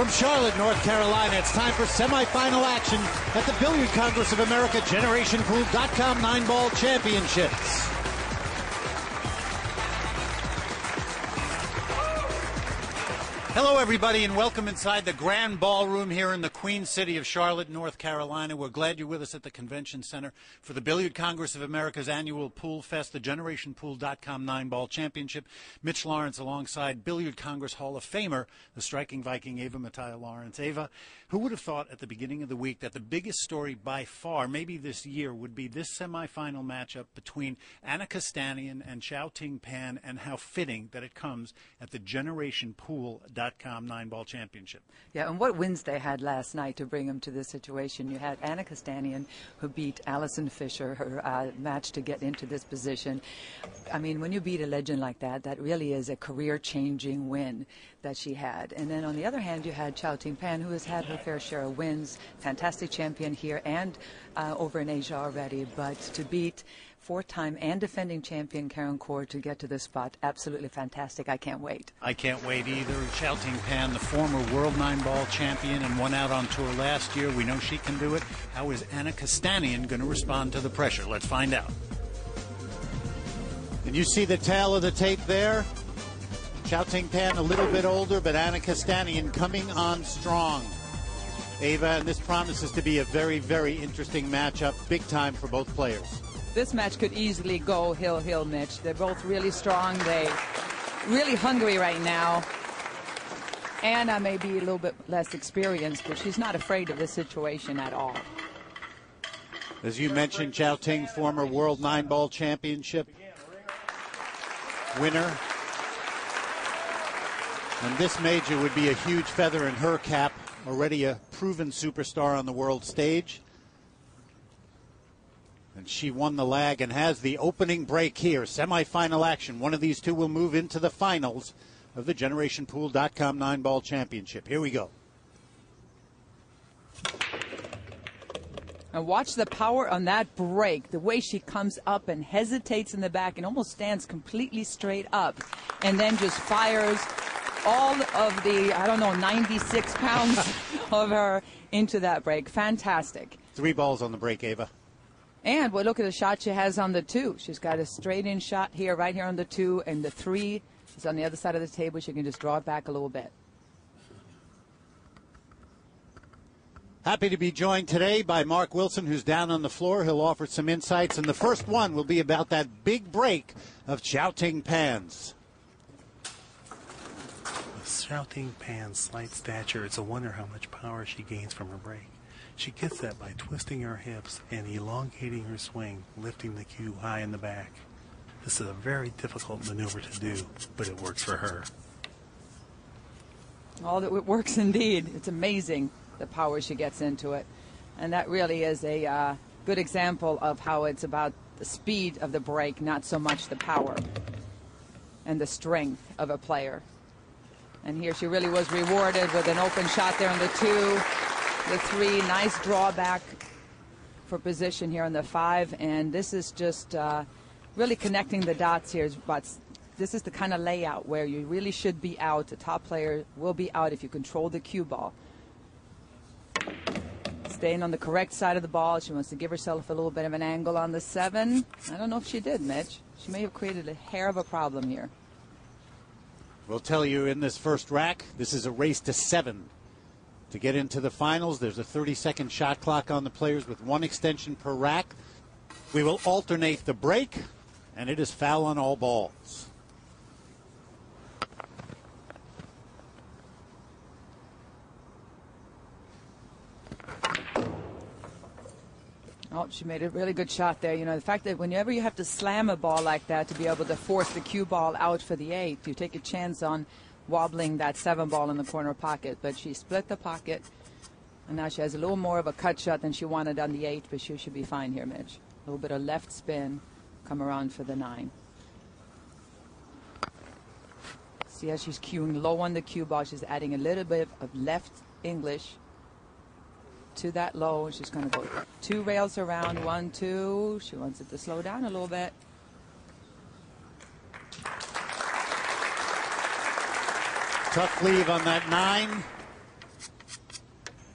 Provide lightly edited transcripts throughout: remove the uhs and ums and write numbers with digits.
From Charlotte, North Carolina, it's time for semifinal action at the Billiard Congress of America GenerationPool.com 9-Ball Championships. Hello, everybody, and welcome inside the Grand Ballroom here in the Queen City of Charlotte, North Carolina. We're glad you're with us at the Convention Center for the Billiard Congress of America's annual Pool Fest, the GenerationPool.com 9-Ball Championship. Mitch Lawrence alongside Billiard Congress Hall of Famer, the striking Viking Ava Mattia Lawrence. Ava, who would have thought at the beginning of the week that the biggest story by far, maybe this year, would be this semifinal matchup between Anna Kostanian and Xiaoting Pan, and how fitting that it comes at the GenerationPool.com 9-Ball Championship. Yeah, and what wins they had last night to bring them to this situation. You had Anna Kostanian, who beat Allison Fisher, her match to get into this position. I mean, when you beat a legend like that, that really is a career-changing win that she had. And then on the other hand, you had Xiaoting Pan, who has had her fair share of wins, fantastic champion here and over in Asia already, but to beat four-time and defending champion Karen Khor to get to this spot, absolutely fantastic. I can't wait. I can't wait either. Xiaoting Pan, the former world 9-ball champion and won out on tour last year. We know she can do it. How is Anna Kostanian going to respond to the pressure? Let's find out. And you see the tail of the tape there? Xiaoting Pan a little bit older, but Anna Kostanian coming on strong. Ava, and this promises to be a very, very interesting matchup. Big time for both players. This match could easily go hill, Mitch. They're both really strong. They're really hungry right now. Anna may be a little bit less experienced, but she's not afraid of this situation at all. As you mentioned, Xiaoting, former World 9-Ball Championship winner. And this major would be a huge feather in her cap. Already a proven superstar on the world stage. And she won the lag and has the opening break here. Semifinal action. One of these two will move into the finals of the GenerationPool.com 9-Ball Championship. Here we go. And watch the power on that break. The way she comes up and hesitates in the back and almost stands completely straight up. And then just fires all of the, 96 pounds of her into that break. Fantastic. 3 balls on the break, Ava. And well, look at the shot she has on the 2. She's got a straight-in shot here, right here on the 2, and the 3 is on the other side of the table. She can just draw it back a little bit. Happy to be joined today by Mark Wilson, who's down on the floor. He'll offer some insights, and the first one will be about that big break of Xiaoting Pan's. With Xiaoting Pan's slight stature, it's a wonder how much power she gains from her break. She gets that by twisting her hips and elongating her swing, lifting the cue high in the back. This is a very difficult maneuver to do, but it works for her. Oh, it works indeed. It's amazing the power she gets into it. And that really is a good example of how it's about the speed of the break, not so much the power and the strength of a player. And here she really was rewarded with an open shot there on the 2. The 3, nice drawback for position here on the 5, and this is just really connecting the dots here. But this is the kind of layout where you really should be out. The top player will be out if you control the cue ball. Staying on the correct side of the ball. She wants to give herself a little bit of an angle on the 7. I don't know if she did, Mitch. She may have created a hair of a problem here. We'll tell you in this first rack, this is a race to 7. To get into the finals, there's a 30-second shot clock on the players with 1 extension per rack. We will alternate the break, and it is foul on all balls. Oh, she made a really good shot there. You know, the fact that whenever you have to slam a ball like that to be able to force the cue ball out for the 8, you take a chance on wobbling that 7 ball in the corner pocket. But she split the pocket, and now she has a little more of a cut shot than she wanted on the 8, but she should be fine here, Mitch. A little bit of left spin, come around for the 9. See how she's cueing low on the cue ball. She's adding a little bit of left English to that low. She's going to go 2 rails around, 1, 2. She wants it to slow down a little bit. Tough leave on that 9.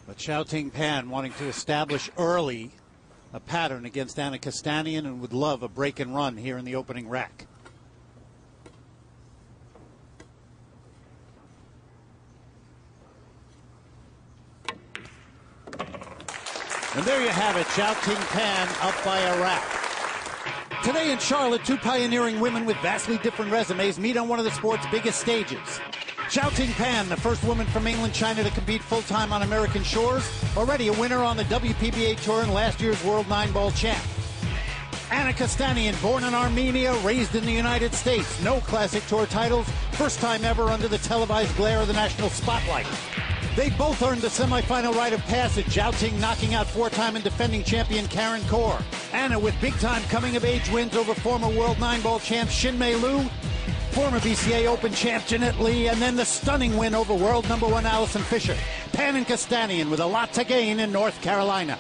But Xiaoting Pan wanting to establish early a pattern against Anna Kostanian and would love a break and run here in the opening rack. And there you have it, Xiaoting Pan up by a rack. Today in Charlotte, two pioneering women with vastly different resumes meet on one of the sport's biggest stages. Xiaoting Pan, the first woman from mainland China to compete full-time on American shores, already a winner on the WPBA Tour and last year's World 9-Ball champ. Anna Kostanian, born in Armenia, raised in the United States. No Classic Tour titles, first time ever under the televised glare of the national spotlight. They both earned the semifinal rite of passage, Xiaoting knocking out four-time and defending champion Karen Kaur. Anna with big-time coming-of-age wins over former World 9-Ball champ Shin-Mei Liu, former BCA Open champ Jeanette Lee, and then the stunning win over world number one Allison Fisher. Pan and Kostanian with a lot to gain in North Carolina.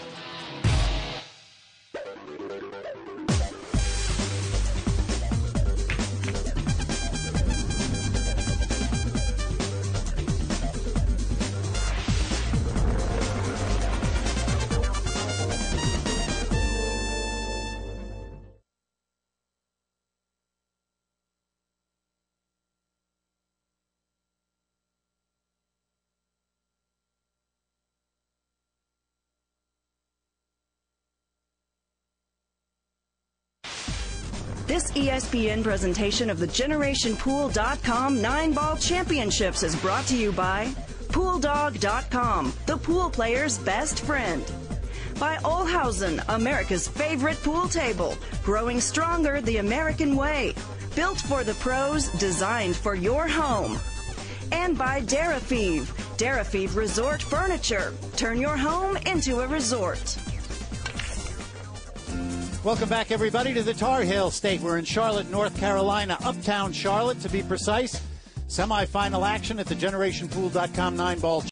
This ESPN presentation of the GenerationPool.com 9-Ball Championships is brought to you by PoolDog.com, the pool player's best friend. By Olhausen, America's favorite pool table, growing stronger the American way. Built for the pros, designed for your home. And by Darafev, Darafev Resort Furniture. Turn your home into a resort. Welcome back, everybody, to the Tar Heel State. We're in Charlotte, North Carolina, uptown Charlotte, to be precise. Semifinal action at the GenerationPool.com 9-Ball